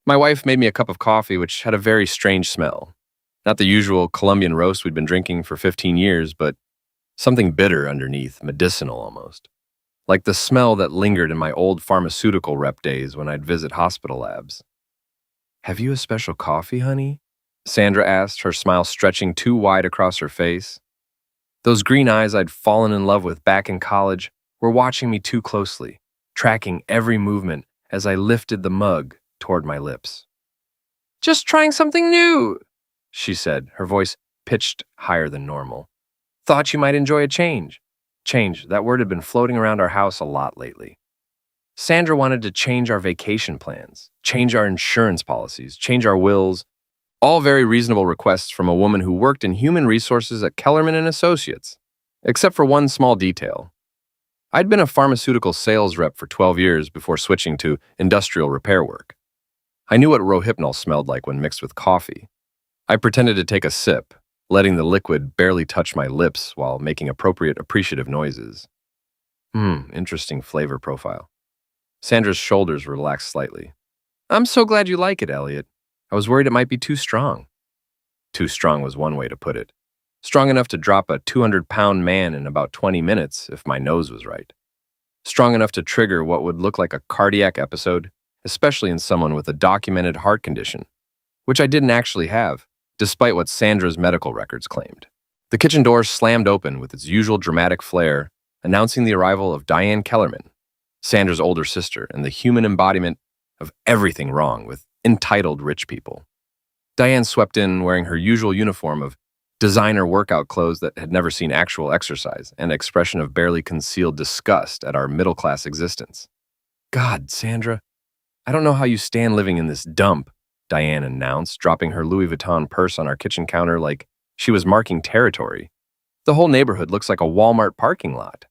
My wife made me a cup of coffee, which had a very strange smell. Not the usual Colombian roast we'd been drinking for 15 years, but something bitter underneath, medicinal almost. Like the smell that lingered in my old pharmaceutical rep days when I'd visit hospital labs. Have you a special coffee, honey? Sandra asked, her smile stretching too wide across her face. Those green eyes I'd fallen in love with back in college were watching me too closely, tracking every movement as I lifted the mug toward my lips. Just trying something new, she said, her voice pitched higher than normal. Thought you might enjoy a change. Change, that word had been floating around our house a lot lately. Sandra wanted to change our vacation plans, change our insurance policies, change our wills, all very reasonable requests from a woman who worked in human resources at Kellerman and Associates, except for one small detail. I'd been a pharmaceutical sales rep for 12 years before switching to industrial repair work. I knew what Rohypnol smelled like when mixed with coffee. I pretended to take a sip, letting the liquid barely touch my lips while making appropriate appreciative noises. Interesting flavor profile. Sandra's shoulders relaxed slightly. I'm so glad you like it, Elliot. I was worried it might be too strong. Too strong was one way to put it. Strong enough to drop a 200-pound man in about 20 minutes if my nose was right. Strong enough to trigger what would look like a cardiac episode, especially in someone with a documented heart condition, which I didn't actually have, despite what Sandra's medical records claimed. The kitchen door slammed open with its usual dramatic flair, announcing the arrival of Diane Kellerman, Sandra's older sister and the human embodiment of everything wrong with entitled rich people. Diane swept in wearing her usual uniform of designer workout clothes that had never seen actual exercise and an expression of barely concealed disgust at our middle-class existence. God, Sandra, I don't know how you stand living in this dump, Diane announced, dropping her Louis Vuitton purse on our kitchen counter like she was marking territory. The whole neighborhood looks like a Walmart parking lot.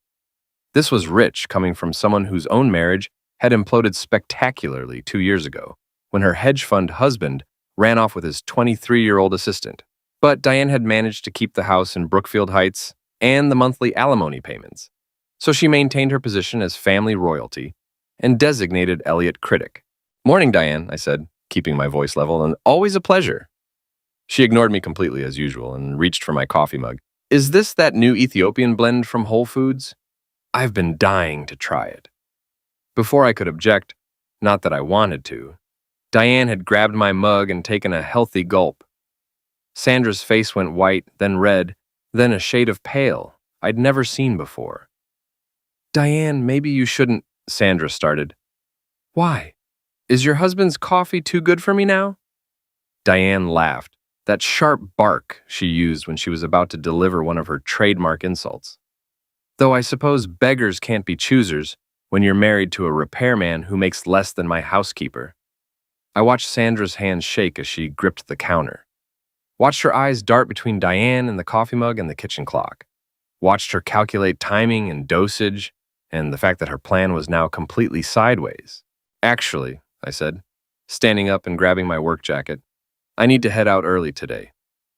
This was rich coming from someone whose own marriage had imploded spectacularly 2 years ago, when her hedge fund husband ran off with his 23-year-old assistant. But Diane had managed to keep the house in Brookfield Heights and the monthly alimony payments, so she maintained her position as family royalty and designated Elliot critic. Morning, Diane, I said, keeping my voice level, and always a pleasure. She ignored me completely as usual and reached for my coffee mug. Is this that new Ethiopian blend from Whole Foods? I've been dying to try it. Before I could object, not that I wanted to, Diane had grabbed my mug and taken a healthy gulp. Sandra's face went white, then red, then a shade of pale I'd never seen before. Diane, maybe you shouldn't, Sandra started. Why? Is your husband's coffee too good for me now? Diane laughed, that sharp bark she used when she was about to deliver one of her trademark insults. Though I suppose beggars can't be choosers when you're married to a repairman who makes less than my housekeeper. I watched Sandra's hands shake as she gripped the counter. Watched her eyes dart between Diane and the coffee mug and the kitchen clock. Watched her calculate timing and dosage and the fact that her plan was now completely sideways. Actually, I said, standing up and grabbing my work jacket, I need to head out early today.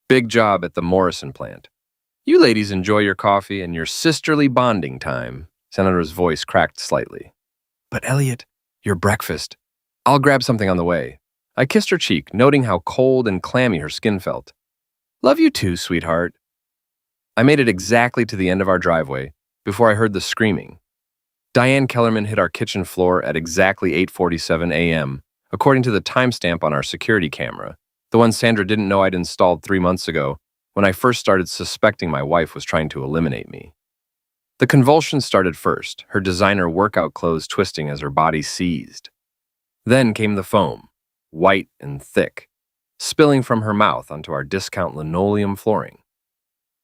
Big job at the Morrison plant. You ladies enjoy your coffee and your sisterly bonding time. Sandra's voice cracked slightly. But Elliot, your breakfast. I'll grab something on the way. I kissed her cheek, noting how cold and clammy her skin felt. Love you too, sweetheart. I made it exactly to the end of our driveway before I heard the screaming. Diane Kellerman hit our kitchen floor at exactly 8:47 a.m., according to the timestamp on our security camera, the one Sandra didn't know I'd installed 3 months ago when I first started suspecting my wife was trying to eliminate me. The convulsions started first, her designer workout clothes twisting as her body seized. Then came the foam, white and thick, spilling from her mouth onto our discount linoleum flooring.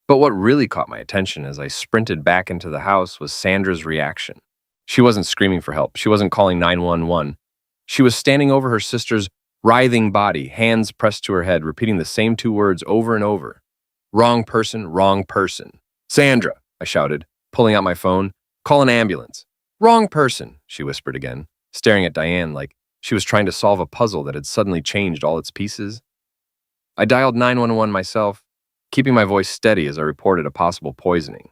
But what really caught my attention as I sprinted back into the house was Sandra's reaction. She wasn't screaming for help. She wasn't calling 911. She was standing over her sister's writhing body, hands pressed to her head, repeating the same 2 words over and over. Wrong person, wrong person. Sandra, I shouted, pulling out my phone. Call an ambulance. Wrong person, she whispered again, staring at Diane like she was trying to solve a puzzle that had suddenly changed all its pieces. I dialed 911 myself, keeping my voice steady as I reported a possible poisoning.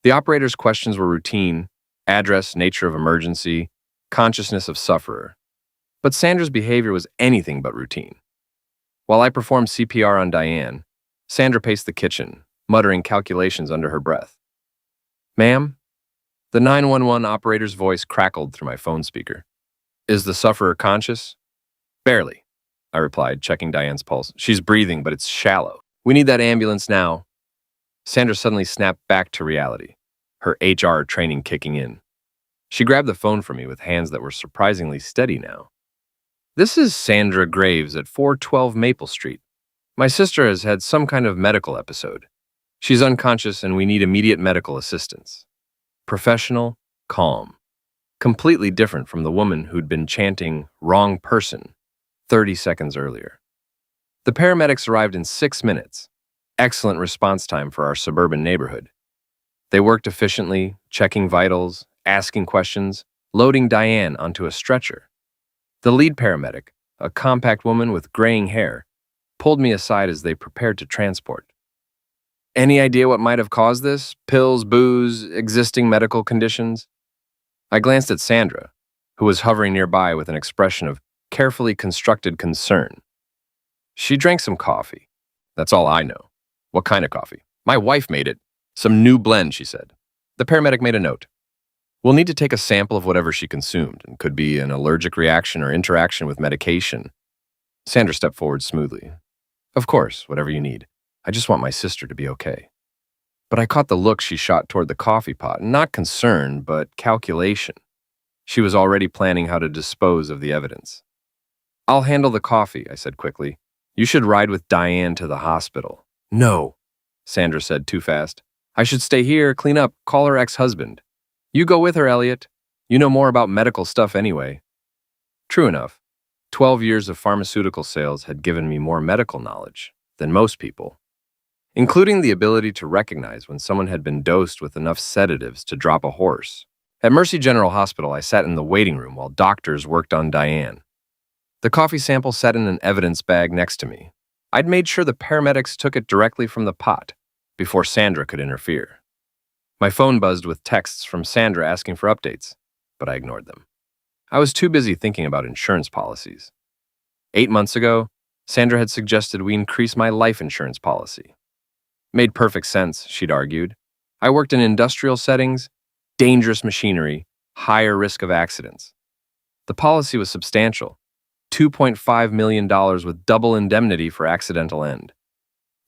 The operator's questions were routine: address, nature of emergency, consciousness of sufferer. But Sandra's behavior was anything but routine. While I performed CPR on Diane, Sandra paced the kitchen, muttering calculations under her breath. Ma'am? The 911 operator's voice crackled through my phone speaker. Is the sufferer conscious? Barely, I replied, checking Diane's pulse. She's breathing, but it's shallow. We need that ambulance now. Sandra suddenly snapped back to reality, her HR training kicking in. She grabbed the phone from me with hands that were surprisingly steady now. This is Sandra Graves at 412 Maple Street. My sister has had some kind of medical episode. She's unconscious and we need immediate medical assistance. Professional, calm. Completely different from the woman who'd been chanting wrong person 30 seconds earlier. The paramedics arrived in 6 minutes. Excellent response time for our suburban neighborhood. They worked efficiently, checking vitals, asking questions, loading Diane onto a stretcher. The lead paramedic, a compact woman with graying hair, pulled me aside as they prepared to transport. Any idea what might have caused this? Pills, booze, existing medical conditions? I glanced at Sandra, who was hovering nearby with an expression of carefully constructed concern. She drank some coffee. That's all I know. What kind of coffee? My wife made it. Some new blend, she said. The paramedic made a note. We'll need to take a sample of whatever she consumed, and could be an allergic reaction or interaction with medication. Sandra stepped forward smoothly. Of course, whatever you need. I just want my sister to be okay. But I caught the look she shot toward the coffee pot, not concern, but calculation. She was already planning how to dispose of the evidence. I'll handle the coffee, I said quickly. You should ride with Diane to the hospital. No, Sandra said too fast. I should stay here, clean up, call her ex-husband. You go with her, Elliot. You know more about medical stuff anyway. True enough. 12 years of pharmaceutical sales had given me more medical knowledge than most people, including the ability to recognize when someone had been dosed with enough sedatives to drop a horse. At Mercy General Hospital, I sat in the waiting room while doctors worked on Diane. The coffee sample sat in an evidence bag next to me. I'd made sure the paramedics took it directly from the pot before Sandra could interfere. My phone buzzed with texts from Sandra asking for updates, but I ignored them. I was too busy thinking about insurance policies. 8 months ago, Sandra had suggested we increase my life insurance policy. Made perfect sense, she'd argued. I worked in industrial settings, dangerous machinery, higher risk of accidents. The policy was substantial, $2.5 million with double indemnity for accidental end.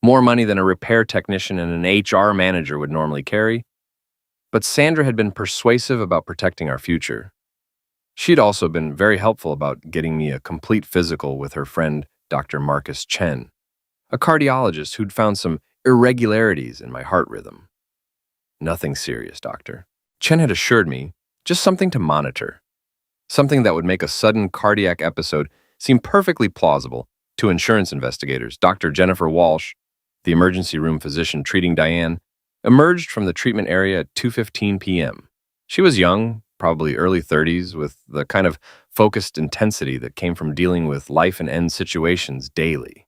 More money than a repair technician and an HR manager would normally carry. But Sandra had been persuasive about protecting our future. She'd also been very helpful about getting me a complete physical with her friend, Dr. Marcus Chen, a cardiologist who'd found some irregularities in my heart rhythm. Nothing serious, doctor. Chen had assured me, just something to monitor. Something that would make a sudden cardiac episode seem perfectly plausible to insurance investigators. Dr. Jennifer Walsh, the emergency room physician treating Diane, emerged from the treatment area at 2:15 p.m. She was young, probably early 30s, with the kind of focused intensity that came from dealing with life and end situations daily.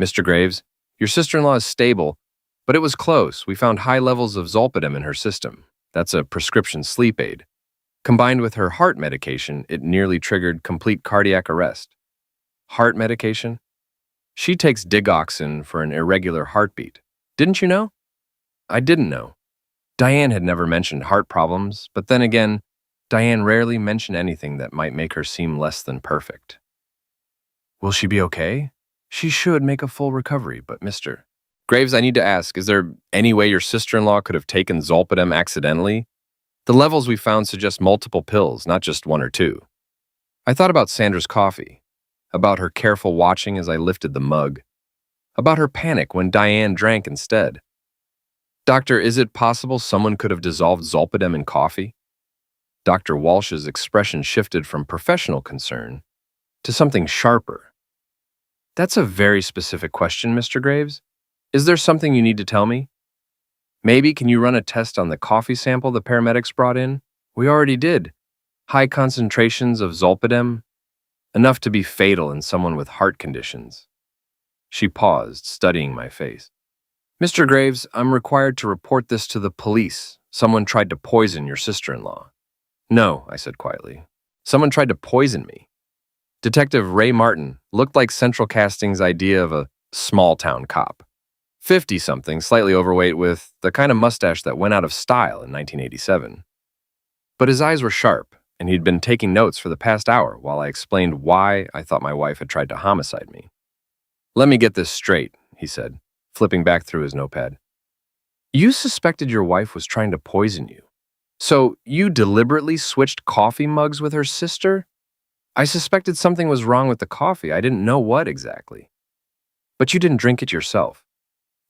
Mr. Graves, your sister-in-law is stable, but it was close. We found high levels of zolpidem in her system. That's a prescription sleep aid. Combined with her heart medication, it nearly triggered complete cardiac arrest. Heart medication? She takes digoxin for an irregular heartbeat. Didn't you know? I didn't know. Diane had never mentioned heart problems, but then again, Diane rarely mentioned anything that might make her seem less than perfect. Will she be okay? She should make a full recovery, but Mr. Graves, I need to ask, is there any way your sister-in-law could have taken zolpidem accidentally? The levels we found suggest multiple pills, not just 1 or 2. I thought about Sandra's coffee, about her careful watching as I lifted the mug, about her panic when Diane drank instead. Doctor, is it possible someone could have dissolved zolpidem in coffee? Dr. Walsh's expression shifted from professional concern to something sharper. That's a very specific question, Mr. Graves. Is there something you need to tell me? Maybe can you run a test on the coffee sample the paramedics brought in? We already did. High concentrations of zolpidem, enough to be fatal in someone with heart conditions. She paused, studying my face. Mr. Graves, I'm required to report this to the police. Someone tried to poison your sister-in-law. No, I said quietly. Someone tried to poison me. Detective Ray Martin looked like Central Casting's idea of a small-town cop. 50-something, slightly overweight with the kind of mustache that went out of style in 1987. But his eyes were sharp, and he'd been taking notes for the past hour while I explained why I thought my wife had tried to homicide me. "Let me get this straight," he said, flipping back through his notepad. "You suspected your wife was trying to poison you. So you deliberately switched coffee mugs with her sister?" "I suspected something was wrong with the coffee. I didn't know what exactly." "But you didn't drink it yourself."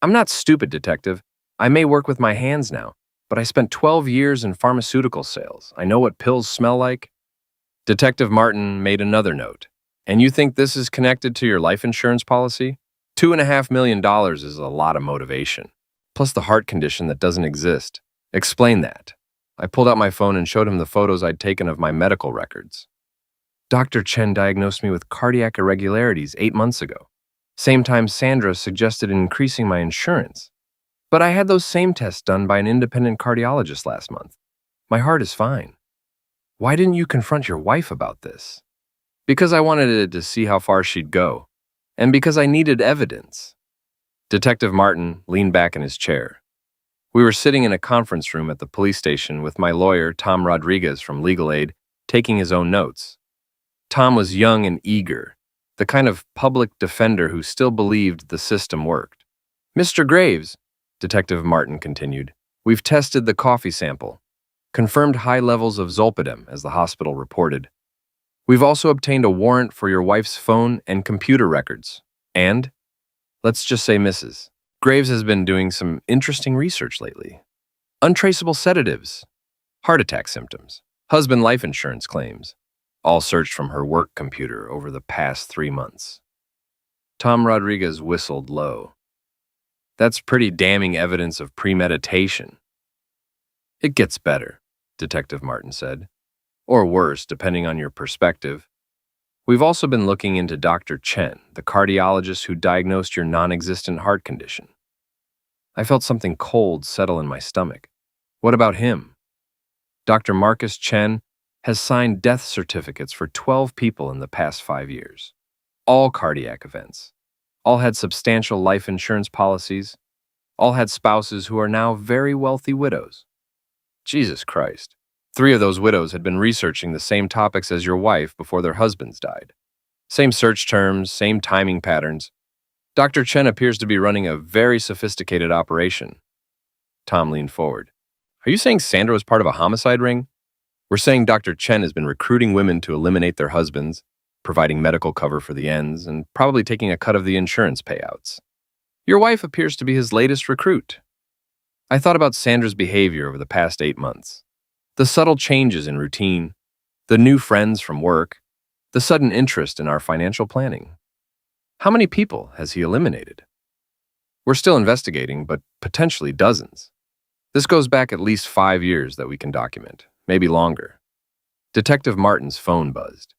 "I'm not stupid, detective. I may work with my hands now, but I spent 12 years in pharmaceutical sales. I know what pills smell like." Detective Martin made another note. "And you think this is connected to your life insurance policy? $2.5 million is a lot of motivation. Plus the heart condition that doesn't exist. Explain that." I pulled out my phone and showed him the photos I'd taken of my medical records. "Dr. Chen diagnosed me with cardiac irregularities 8 months ago. Same time Sandra suggested increasing my insurance. But I had those same tests done by an independent cardiologist last month. My heart is fine." "Why didn't you confront your wife about this?" "Because I wanted to see how far she'd go, and because I needed evidence." Detective Martin leaned back in his chair. We were sitting in a conference room at the police station with my lawyer, Tom Rodriguez from Legal Aid, taking his own notes. Tom was young and eager, the kind of public defender who still believed the system worked. "Mr. Graves," Detective Martin continued, "we've tested the coffee sample, confirmed high levels of zolpidem, as the hospital reported. We've also obtained a warrant for your wife's phone and computer records. And, let's just say Mrs. Graves has been doing some interesting research lately. Untraceable sedatives, heart attack symptoms, husband life insurance claims, all searched from her work computer over the past 3 months." Tom Rodriguez whistled low. "That's pretty damning evidence of premeditation." "It gets better," Detective Martin said. "Or worse, depending on your perspective. We've also been looking into Dr. Chen, the cardiologist who diagnosed your non-existent heart condition." I felt something cold settle in my stomach. "What about him?" "Dr. Marcus Chen has signed death certificates for 12 people in the past 5 years. All cardiac events. All had substantial life insurance policies. All had spouses who are now very wealthy widows." Jesus Christ. 3 of those widows had been researching the same topics as your wife before their husbands died. Same search terms, same timing patterns. Dr. Chen appears to be running a very sophisticated operation. Tom leaned forward. "Are you saying Sandra was part of a homicide ring?" "We're saying Dr. Chen has been recruiting women to eliminate their husbands, providing medical cover for the ends, and probably taking a cut of the insurance payouts. Your wife appears to be his latest recruit." I thought about Sandra's behavior over the past 8 months. The subtle changes in routine, the new friends from work, the sudden interest in our financial planning. How many people has he eliminated? We're still investigating, but potentially dozens. This goes back at least 5 years that we can document, maybe longer. Detective Martin's phone buzzed.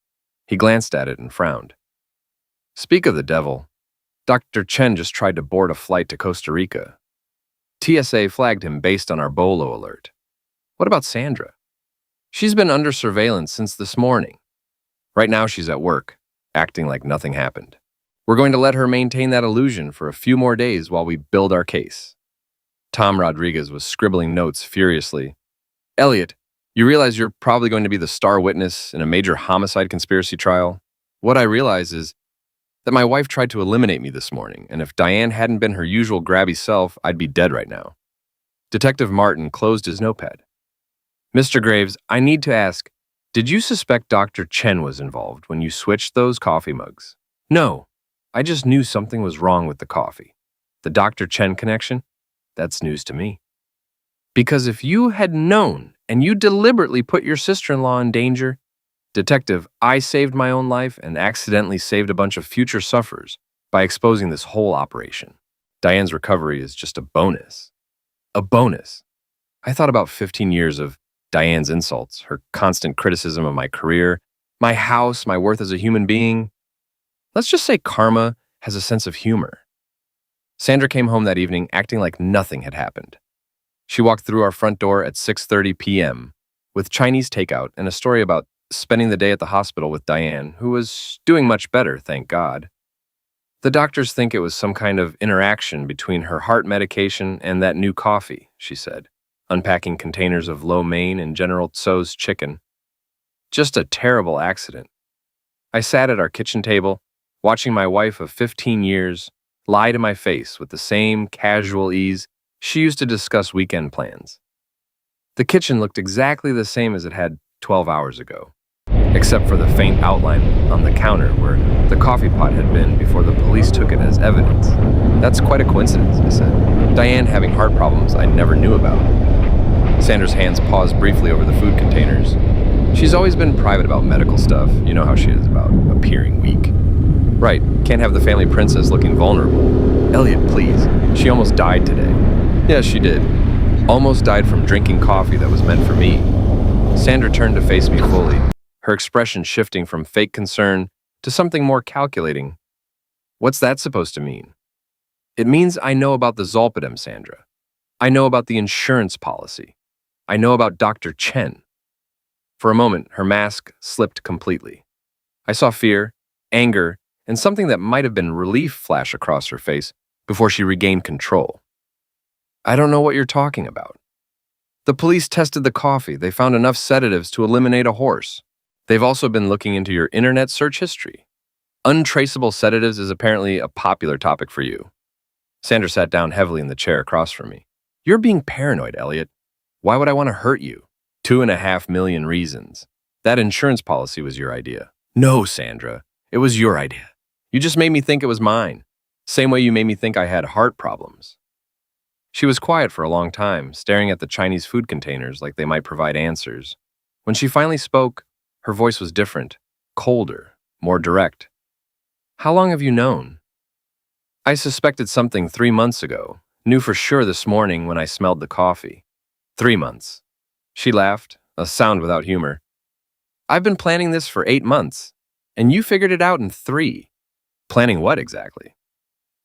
He glanced at it and frowned. "Speak of the devil. Dr. Chen just tried to board a flight to Costa Rica. TSA flagged him based on our Bolo alert. What about Sandra? She's been under surveillance since this morning. Right now she's at work, acting like nothing happened. We're going to let her maintain that illusion for a few more days while we build our case." Tom Rodriguez was scribbling notes furiously. "Elliot, you realize you're probably going to be the star witness in a major homicide conspiracy trial? What I realize is that my wife tried to eliminate me this morning, and if Diane hadn't been her usual grabby self, I'd be dead right now." Detective Martin closed his notepad. "Mr. Graves, I need to ask, did you suspect Dr. Chen was involved when you switched those coffee mugs?" "No, I just knew something was wrong with the coffee. The Dr. Chen connection? That's news to me." "Because if you had known and you deliberately put your sister-in-law in danger, Detective, I saved my own life and accidentally saved a bunch of future sufferers by exposing this whole operation. Diane's recovery is just a bonus." A bonus. I thought about 15 years of Diane's insults, her constant criticism of my career, my house, my worth as a human being. Let's just say karma has a sense of humor. Sandra came home that evening acting like nothing had happened. She walked through our front door at 6:30 p.m. with Chinese takeout and a story about spending the day at the hospital with Diane, who was doing much better, thank God. The doctors think it was some kind of interaction between her heart medication and that new coffee, she said, unpacking containers of lo mein and General Tso's chicken. Just a terrible accident. I sat at our kitchen table, watching my wife of 15 years lie to my face with the same casual ease she used to discuss weekend plans. The kitchen looked exactly the same as it had 12 hours ago, except for the faint outline on the counter where the coffee pot had been before the police took it as evidence. That's quite a coincidence, I said. Diane having heart problems I never knew about. Sandra's hands paused briefly over the food containers. She's always been private about medical stuff. You know how she is about appearing weak. Right, can't have the family princess looking vulnerable. Elliot, please. She almost died today. Yes, she did. Almost died from drinking coffee that was meant for me. Sandra turned to face me fully, her expression shifting from fake concern to something more calculating. What's that supposed to mean? It means I know about the Zolpidem, Sandra. I know about the insurance policy. I know about Dr. Chen. For a moment, her mask slipped completely. I saw fear, anger, and something that might have been relief flash across her face before she regained control. I don't know what you're talking about. The police tested the coffee. They found enough sedatives to eliminate a horse. They've also been looking into your internet search history. Untraceable sedatives is apparently a popular topic for you. Sandra sat down heavily in the chair across from me. You're being paranoid, Elliot. Why would I want to hurt you? 2.5 million reasons. That insurance policy was your idea. No, Sandra. It was your idea. You just made me think it was mine. Same way you made me think I had heart problems. She was quiet for a long time, staring at the Chinese food containers like they might provide answers. When she finally spoke, her voice was different, colder, more direct. How long have you known? I suspected something 3 months ago, knew for sure this morning when I smelled the coffee. 3 months. She laughed, a sound without humor. I've been planning this for 8 months, and you figured it out in 3. Planning what exactly?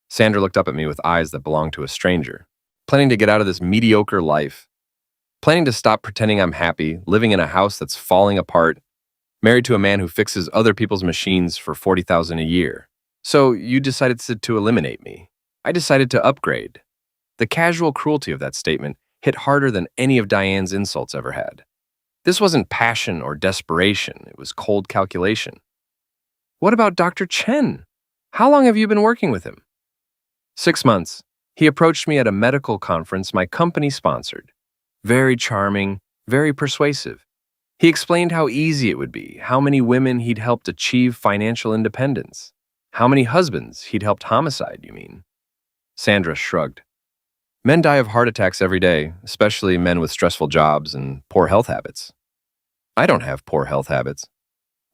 Sandra looked up at me with eyes that belonged to a stranger. Planning to get out of this mediocre life. Planning to stop pretending I'm happy, living in a house that's falling apart, married to a man who fixes other people's machines for $40,000 a year. So you decided to eliminate me. I decided to upgrade. The casual cruelty of that statement hit harder than any of Diane's insults ever had. This wasn't passion or desperation, it was cold calculation. What about Dr. Chen? How long have you been working with him? 6 months. He approached me at a medical conference my company sponsored. Very charming, very persuasive. He explained how easy it would be, how many women he'd helped achieve financial independence. How many husbands he'd helped homicide, you mean? Sandra shrugged. Men die of heart attacks every day, especially men with stressful jobs and poor health habits. I don't have poor health habits.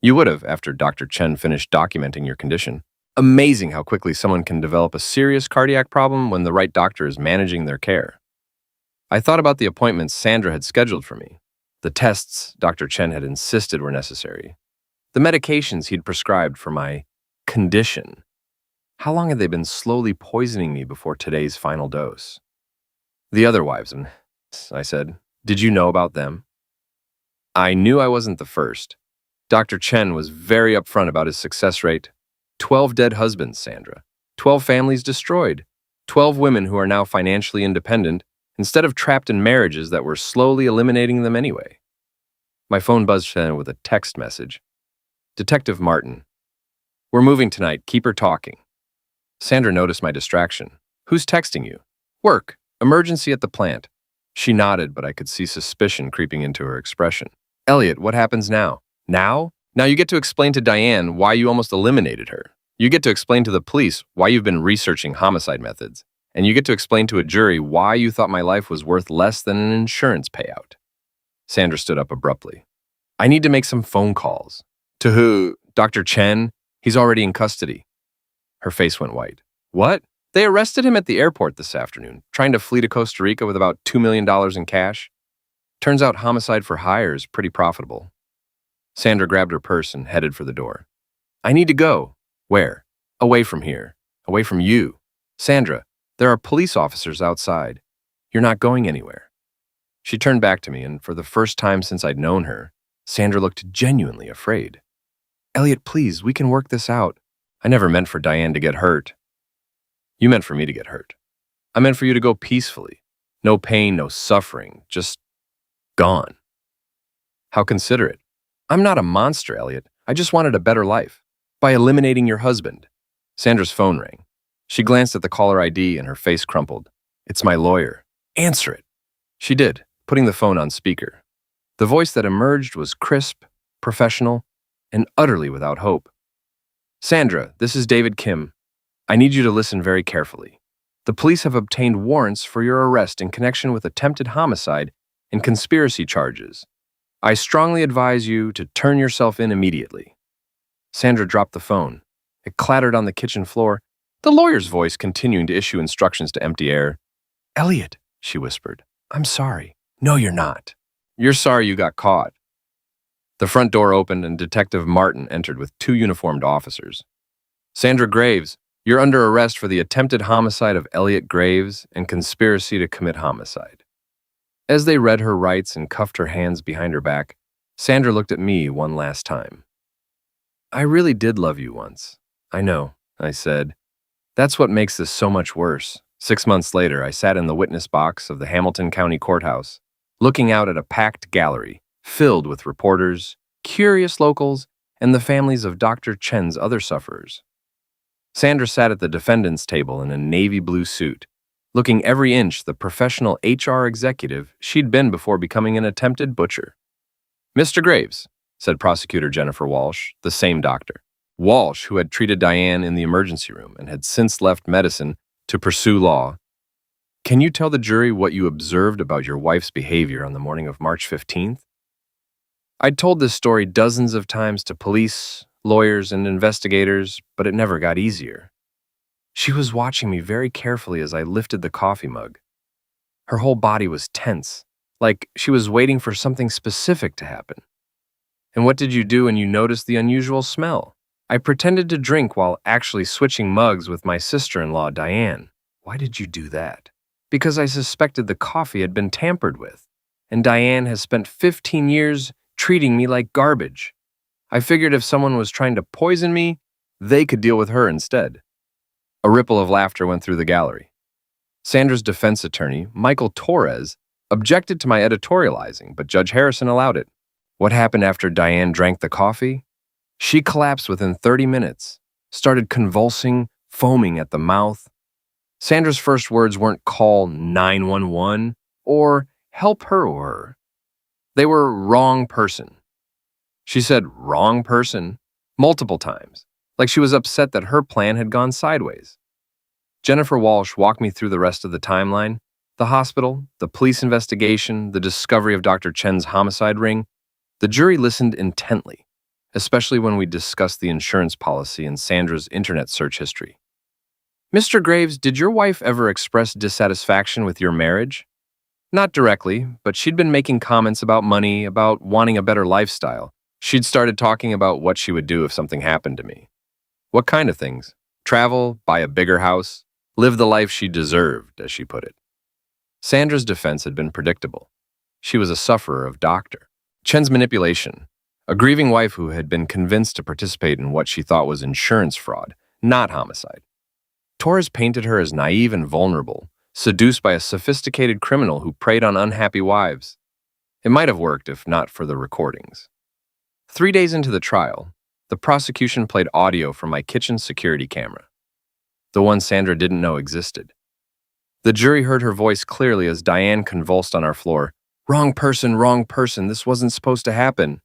You would have after Dr. Chen finished documenting your condition. Amazing how quickly someone can develop a serious cardiac problem when the right doctor is managing their care. I thought about the appointments Sandra had scheduled for me, the tests Dr. Chen had insisted were necessary, the medications he'd prescribed for my condition. How long had they been slowly poisoning me before today's final dose? The other wives, I said, did you know about them? I knew I wasn't the first. Dr. Chen was very upfront about his success rate. 12 dead husbands, Sandra. 12 families destroyed. 12 women who are now financially independent instead of trapped in marriages that were slowly eliminating them anyway. My phone buzzed with a text message. Detective Martin. We're moving tonight. Keep her talking. Sandra noticed my distraction. Who's texting you? Work. Emergency at the plant. She nodded, but I could see suspicion creeping into her expression. Elliot, what happens now? Now? Now you get to explain to Diane why you almost eliminated her. You get to explain to the police why you've been researching homicide methods. And you get to explain to a jury why you thought my life was worth less than an insurance payout. Sandra stood up abruptly. I need to make some phone calls. To who? Dr. Chen? He's already in custody. Her face went white. What? They arrested him at the airport this afternoon, trying to flee to Costa Rica with about $2 million in cash. Turns out homicide for hire is pretty profitable. Sandra grabbed her purse and headed for the door. I need to go. Where? Away from here. Away from you. Sandra, there are police officers outside. You're not going anywhere. She turned back to me, and for the first time since I'd known her, Sandra looked genuinely afraid. Elliot, please, we can work this out. I never meant for Diane to get hurt. You meant for me to get hurt. I meant for you to go peacefully. No pain, no suffering, just gone. How considerate. I'm not a monster, Elliot. I just wanted a better life. By eliminating your husband. Sandra's phone rang. She glanced at the caller ID and her face crumpled. It's my lawyer. Answer it. She did, putting the phone on speaker. The voice that emerged was crisp, professional, and utterly without hope. Sandra, this is David Kim. I need you to listen very carefully. The police have obtained warrants for your arrest in connection with attempted homicide and conspiracy charges. I strongly advise you to turn yourself in immediately. Sandra dropped the phone. It clattered on the kitchen floor, the lawyer's voice continuing to issue instructions to empty air. Elliot, she whispered, I'm sorry. No, you're not. You're sorry you got caught. The front door opened and Detective Martin entered with 2 uniformed officers. Sandra Graves, you're under arrest for the attempted homicide of Elliot Graves and conspiracy to commit homicide. As they read her rights and cuffed her hands behind her back, Sandra looked at me one last time. I really did love you once. I know, I said. That's what makes this so much worse. 6 months later, I sat in the witness box of the Hamilton County Courthouse, looking out at a packed gallery filled with reporters, curious locals, and the families of Dr. Chen's other sufferers. Sandra sat at the defendant's table in a navy blue suit, looking every inch the professional HR executive she'd been before becoming an attempted butcher. Mr. Graves, said Prosecutor Jennifer Walsh, the same doctor. Walsh, who had treated Diane in the emergency room and had since left medicine to pursue law. Can you tell the jury what you observed about your wife's behavior on the morning of March 15th? I'd told this story dozens of times to police, lawyers, and investigators, but it never got easier. She was watching me very carefully as I lifted the coffee mug. Her whole body was tense, like she was waiting for something specific to happen. And what did you do when you noticed the unusual smell? I pretended to drink while actually switching mugs with my sister-in-law, Diane. Why did you do that? Because I suspected the coffee had been tampered with, and Diane has spent 15 years treating me like garbage. I figured if someone was trying to poison me, they could deal with her instead. A ripple of laughter went through the gallery. Sandra's defense attorney, Michael Torres, objected to my editorializing, but Judge Harrison allowed it. What happened after Diane drank the coffee? She collapsed within 30 minutes, started convulsing, foaming at the mouth. Sandra's first words weren't call 911 or help her or her. They were wrong person. She said wrong person multiple times, like she was upset that her plan had gone sideways. Jennifer Walsh walked me through the rest of the timeline, the hospital, the police investigation, the discovery of Dr. Chen's homicide ring. The jury listened intently, especially when we discussed the insurance policy and Sandra's internet search history. Mr. Graves, did your wife ever express dissatisfaction with your marriage? Not directly, but she'd been making comments about money, about wanting a better lifestyle. She'd started talking about what she would do if something happened to me. What kind of things? Travel, buy a bigger house, live the life she deserved, as she put it. Sandra's defense had been predictable. She was a sufferer of Dr. Chen's manipulation, a grieving wife who had been convinced to participate in what she thought was insurance fraud, not homicide. Torres painted her as naive and vulnerable, seduced by a sophisticated criminal who preyed on unhappy wives. It might have worked if not for the recordings. 3 days into the trial, the prosecution played audio from my kitchen security camera, the one Sandra didn't know existed. The jury heard her voice clearly as Diane convulsed on our floor. Wrong person, this wasn't supposed to happen.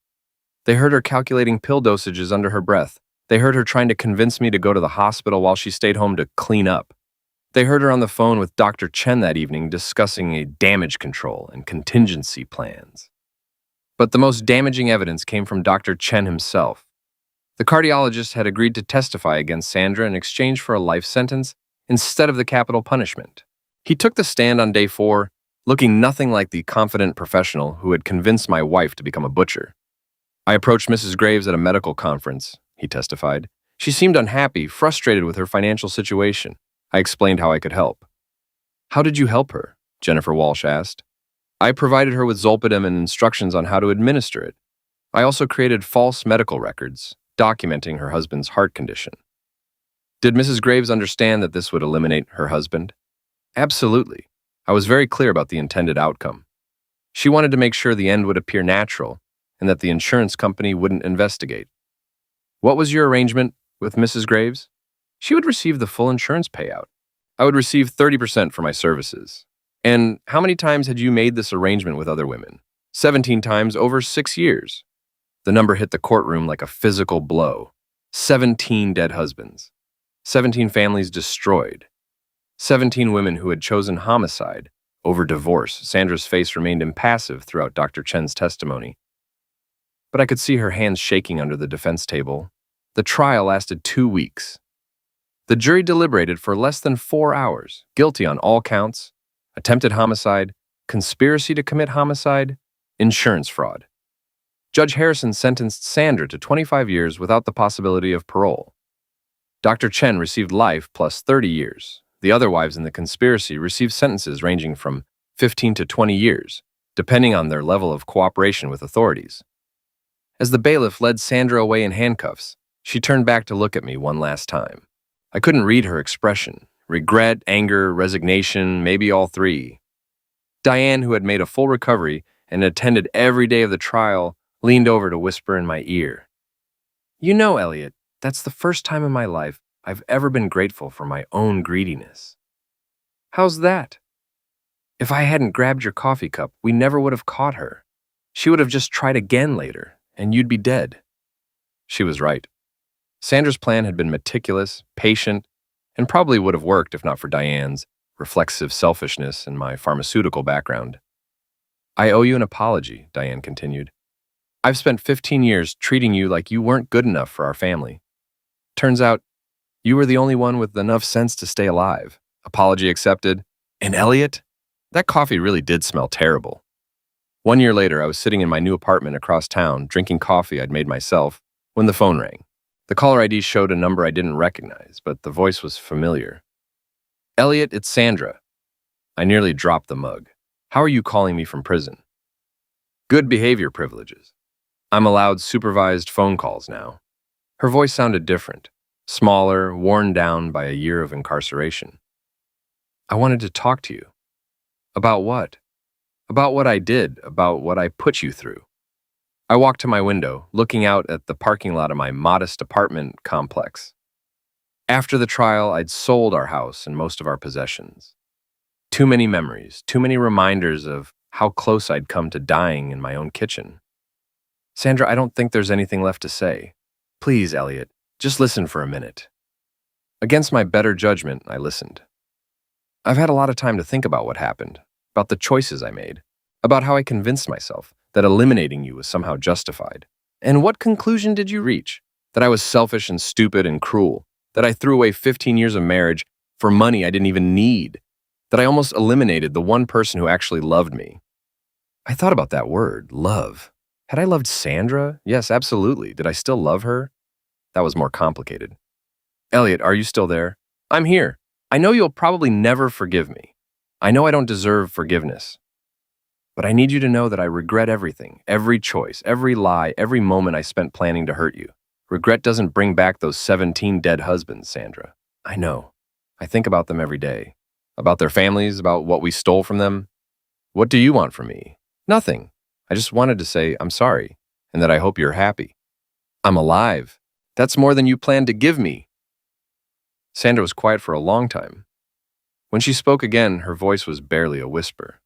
They heard her calculating pill dosages under her breath. They heard her trying to convince me to go to the hospital while she stayed home to clean up. They heard her on the phone with Dr. Chen that evening discussing a damage control and contingency plans. But the most damaging evidence came from Dr. Chen himself. The cardiologist had agreed to testify against Sandra in exchange for a life sentence instead of the capital punishment. He took the stand on day 4, looking nothing like the confident professional who had convinced my wife to become a butcher. I approached Mrs. Graves at a medical conference, he testified. She seemed unhappy, frustrated with her financial situation. I explained how I could help. How did you help her? Jennifer Walsh asked. I provided her with Zolpidem and instructions on how to administer it. I also created false medical records documenting her husband's heart condition. Did Mrs. Graves understand that this would eliminate her husband? Absolutely. I was very clear about the intended outcome. She wanted to make sure the end would appear natural and that the insurance company wouldn't investigate. What was your arrangement with Mrs. Graves? She would receive the full insurance payout. I would receive 30% for my services. And how many times had you made this arrangement with other women? 17 times over 6 years. The number hit the courtroom like a physical blow. 17 dead husbands. 17 families destroyed. 17 women who had chosen homicide over divorce. Sandra's face remained impassive throughout Dr. Chen's testimony. But I could see her hands shaking under the defense table. The trial lasted 2 weeks. The jury deliberated for less than 4 hours, guilty on all counts: attempted homicide, conspiracy to commit homicide, insurance fraud. Judge Harrison sentenced Sandra to 25 years without the possibility of parole. Dr. Chen received life plus 30 years. The other wives in the conspiracy received sentences ranging from 15 to 20 years, depending on their level of cooperation with authorities. As the bailiff led Sandra away in handcuffs, she turned back to look at me one last time. I couldn't read her expression: regret, anger, resignation, maybe all three. Diane, who had made a full recovery and attended every day of the trial, leaned over to whisper in my ear. "You know, Elliot, that's the first time in my life I've ever been grateful for my own greediness." "How's that?" "If I hadn't grabbed your coffee cup, we never would have caught her. She would have just tried again later, and you'd be dead." She was right. Sandra's plan had been meticulous, patient, and probably would have worked if not for Diane's reflexive selfishness and my pharmaceutical background. "I owe you an apology," Diane continued. "I've spent 15 years treating you like you weren't good enough for our family. Turns out, you were the only one with enough sense to stay alive." Apology accepted. And Elliot? That coffee really did smell terrible. 1 year later, I was sitting in my new apartment across town, drinking coffee I'd made myself, when the phone rang. The caller ID showed a number I didn't recognize, but the voice was familiar. "Elliot, it's Sandra." I nearly dropped the mug. "How are you calling me from prison?" "Good behavior privileges. I'm allowed supervised phone calls now." Her voice sounded different, smaller, worn down by a year of incarceration. "I wanted to talk to you." "About what?" "About what I did, about what I put you through." I walked to my window, looking out at the parking lot of my modest apartment complex. After the trial, I'd sold our house and most of our possessions. Too many memories, too many reminders of how close I'd come to dying in my own kitchen. "Sandra, I don't think there's anything left to say. Please, Elliot, just listen for a minute." Against my better judgment, I listened. "I've had a lot of time to think about what happened, about the choices I made, about how I convinced myself that eliminating you was somehow justified. And what conclusion did you reach? That I was selfish and stupid and cruel, that I threw away 15 years of marriage for money I didn't even need, that I almost eliminated the one person who actually loved me." I thought about that word, love. Had I loved Sandra? Yes, absolutely. Did I still love her? That was more complicated. "Elliot, are you still there?" "I'm here. I know you'll probably never forgive me. I know I don't deserve forgiveness. But I need you to know that I regret everything, every choice, every lie, every moment I spent planning to hurt you. Regret doesn't bring back those 17 dead husbands, Sandra. I know. I think about them every day. About their families, about what we stole from them. What do you want from me? Nothing. I just wanted to say I'm sorry, and that I hope you're happy. I'm alive. That's more than you planned to give me." Sandra was quiet for a long time. When she spoke again, her voice was barely a whisper.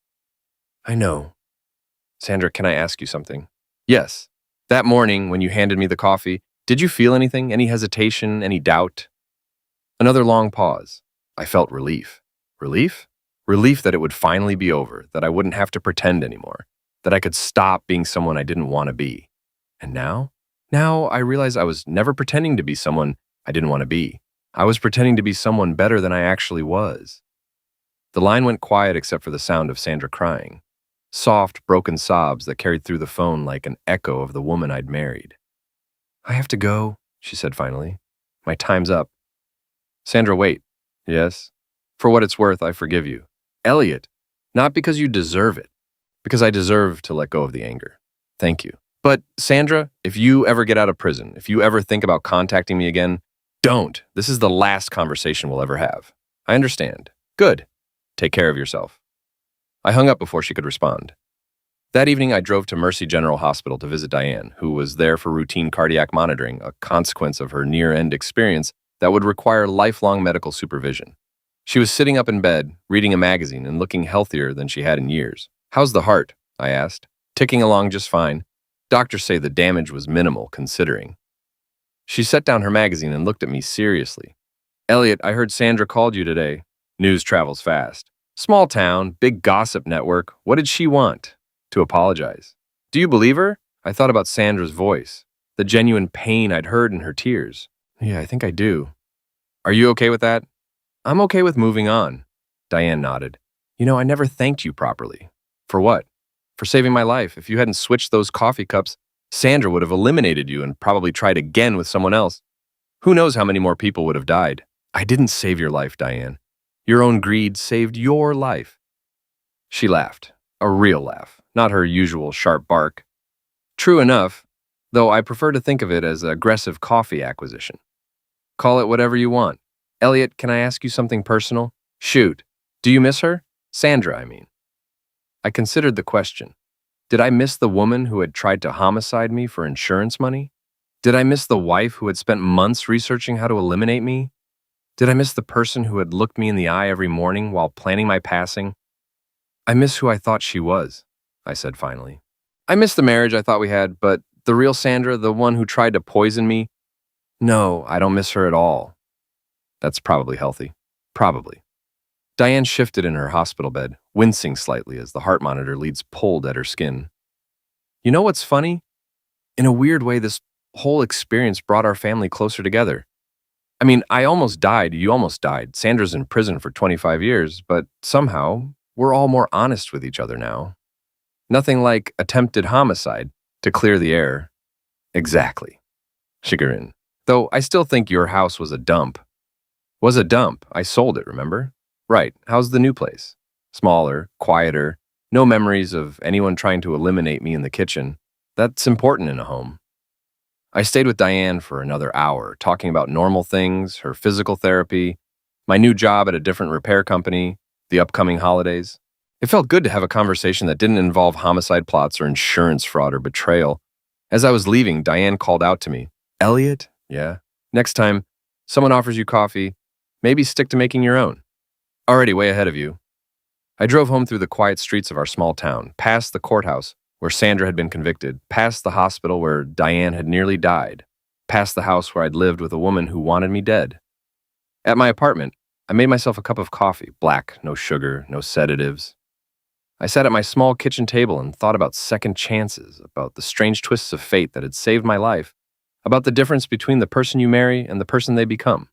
"I know. Sandra, can I ask you something?" "Yes. That morning, when you handed me the coffee, did you feel anything? Any hesitation? Any doubt?" Another long pause. I felt relief. Relief? Relief that it would finally be over, that I wouldn't have to pretend anymore, that I could stop being someone I didn't want to be. And now? Now I realize I was never pretending to be someone I didn't want to be. I was pretending to be someone better than I actually was. The line went quiet except for the sound of Sandra crying. Soft, broken sobs that carried through the phone like an echo of the woman I'd married. "I have to go," she said finally. "My time's up." "Sandra, wait." "Yes? For what it's worth, I forgive you." "Elliot, not because you deserve it, because I deserve to let go of the anger. Thank you." But Sandra, if you ever get out of prison, if you ever think about contacting me again, don't. This is the last conversation we'll ever have. I understand. Good. Take care of yourself. I hung up before she could respond. That evening, I drove to Mercy General Hospital to visit Diane, who was there for routine cardiac monitoring, a consequence of her near-end experience that would require lifelong medical supervision. She was sitting up in bed, reading a magazine and looking healthier than she had in years. "How's the heart?" I asked. "Ticking along just fine. Doctors say the damage was minimal, considering." She set down her magazine and looked at me seriously. "Elliot, I heard Sandra called you today." News travels fast. Small town, big gossip network. What did she want? To apologize. Do you believe her? I thought about Sandra's voice, the genuine pain I'd heard in her tears. Yeah, I think I do. Are you okay with that? I'm okay with moving on. Diane nodded. You know, I never thanked you properly. For what? For saving my life. If you hadn't switched those coffee cups, Sandra would have eliminated you and probably tried again with someone else. Who knows how many more people would have died? I didn't save your life, Diane. Your own greed saved your life. She laughed. A real laugh, not her usual sharp bark. True enough, though I prefer to think of it as aggressive coffee acquisition. Call it whatever you want. Elliot, can I ask you something personal? Shoot. Do you miss her? Sandra, I mean. I considered the question. Did I miss the woman who had tried to homicide me for insurance money? Did I miss the wife who had spent months researching how to eliminate me? Did I miss the person who had looked me in the eye every morning while planning my passing? I miss who I thought she was, I said finally. I miss the marriage I thought we had, but the real Sandra, the one who tried to poison me, no, I don't miss her at all. That's probably healthy. Probably. Diane shifted in her hospital bed, wincing slightly as the heart monitor leads pulled at her skin. You know what's funny? In a weird way, this whole experience brought our family closer together. I mean, I almost died, you almost died. Sandra's in prison for 25 years, but somehow, we're all more honest with each other now. Nothing like attempted homicide to clear the air. Exactly. Chagrin. Though I still think your house was a dump. Was a dump. I sold it, remember? Right. How's the new place? Smaller, quieter, no memories of anyone trying to eliminate me in the kitchen. That's important in a home. I stayed with Diane for another hour, talking about normal things, her physical therapy, my new job at a different repair company, the upcoming holidays. It felt good to have a conversation that didn't involve homicide plots or insurance fraud or betrayal. As I was leaving, Diane called out to me, Elliot? Yeah. Next time someone offers you coffee, maybe stick to making your own. Already way ahead of you. I drove home through the quiet streets of our small town, past the courthouse where Sandra had been convicted, past the hospital where Diane had nearly died, past the house where I'd lived with a woman who wanted me dead. At my apartment, I made myself a cup of coffee, black, no sugar, no sedatives. I sat at my small kitchen table and thought about second chances, about the strange twists of fate that had saved my life, about the difference between the person you marry and the person they become.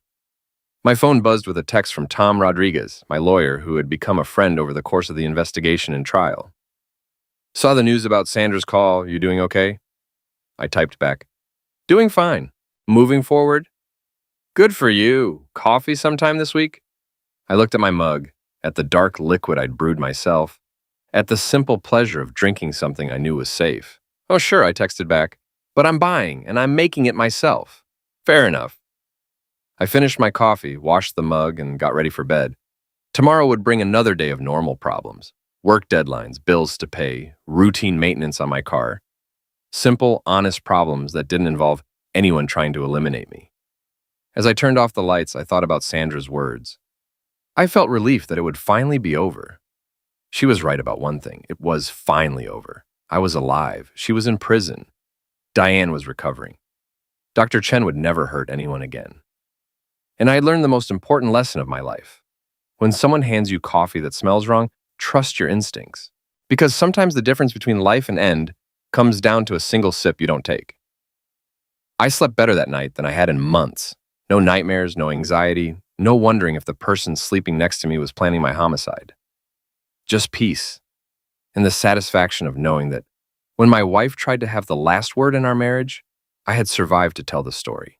My phone buzzed with a text from Tom Rodriguez, my lawyer, who had become a friend over the course of the investigation and trial. Saw the news about Sandra's call. You doing okay? I typed back. Doing fine. Moving forward? Good for you. Coffee sometime this week? I looked at my mug, at the dark liquid I'd brewed myself, at the simple pleasure of drinking something I knew was safe. Oh, sure, I texted back. But I'm buying, and I'm making it myself. Fair enough. I finished my coffee, washed the mug, and got ready for bed. Tomorrow would bring another day of normal problems. Work deadlines, bills to pay, routine maintenance on my car. Simple, honest problems that didn't involve anyone trying to eliminate me. As I turned off the lights, I thought about Sandra's words. I felt relief that it would finally be over. She was right about one thing. It was finally over. I was alive. She was in prison. Diane was recovering. Dr. Chen would never hurt anyone again. And I had learned the most important lesson of my life. When someone hands you coffee that smells wrong, trust your instincts. Because sometimes the difference between life and end comes down to a single sip you don't take. I slept better that night than I had in months. No nightmares, no anxiety, no wondering if the person sleeping next to me was planning my homicide. Just peace, and the satisfaction of knowing that when my wife tried to have the last word in our marriage, I had survived to tell the story.